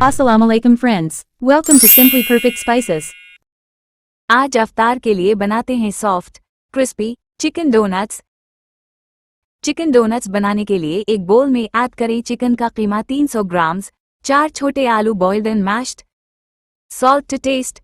Assalamu alaikum friends. Welcome to Simply Perfect Spices. आज अफ्तार के लिए बनाते हैं soft crispy chicken donuts. Chicken donuts बनाने के लिए एक बोल में ऐड करें चिकन का कीमा 300 ग्राम्स, 4 छोटे आलू boiled and mashed, salt to taste,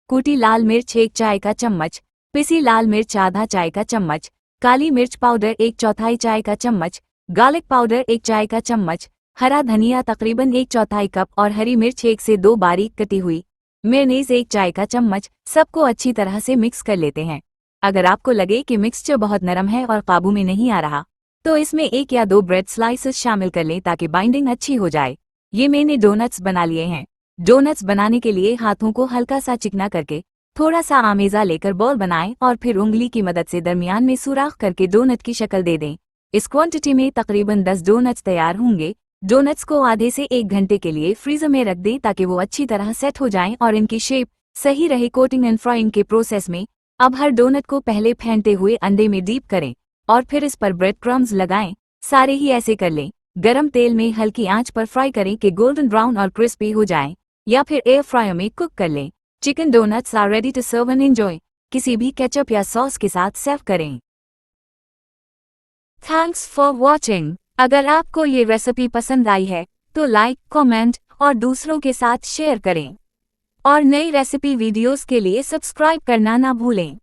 कूटी लाल मिर्च 1 चाय का चम्मच, पिसी लाल मिर्च आधा चाय का चम्मच, काली मिर्च पाउडर 1/4 चाय का चम्मच, गार्लिक पाउडर 1 चाय का चम्मच, हरा धनिया तकरीबन 1/4 कप और हरी मिर्च 1 से 2 बारीक कटी हुई, मेयोनीज 1 चाय का चम्मच। सबको अच्छी तरह से मिक्स कर लेते हैं। अगर आपको लगे कि मिक्सचर बहुत नरम है और काबू में नहीं आ रहा, तो इसमें 1 या 2 ब्रेड स्लाइसेस शामिल कर लें ताकि बाइंडिंग अच्छी हो जाए। ये मैंने डोनट्स बना लिए हैं। डोनट्स बनाने के लिए हाथों को हल्का सा चिकना करके थोड़ा सा आमेजा लेकर बॉल बनाएं और फिर उंगली की मदद से दरमियान में सुराख करके डोनट की शक्ल दे दें। इस क्वांटिटी में तकरीबन 10 डोनट्स तैयार होंगे। डोनट्स को आधे से 1 घंटे के लिए फ्रीजर में रख दें ताकि वो अच्छी तरह सेट हो जाएं और इनकी शेप सही रहे। कोटिंग एंड फ्राइंग के प्रोसेस में अब हर डोनट को पहले फेंटते हुए अंडे में डीप करें और फिर इस पर ब्रेड क्रम्स लगाएं। सारे ही ऐसे कर लें। गरम तेल में हल्की आंच पर फ्राई करें कि गोल्डन ब्राउन और क्रिस्पी हो जाएं, या फिर एयर फ्रायर में कुक कर लें। Chicken donuts are ready to serve and enjoy. किसी भी केचप या सॉस के साथ सर्व करें। Thanks for watching. अगर आपको ये रेसिपी पसंद आई है तो लाइक, कमेंट और दूसरों के साथ शेयर करें और नई रेसिपी वीडियोस के लिए सब्सक्राइब करना ना भूलें।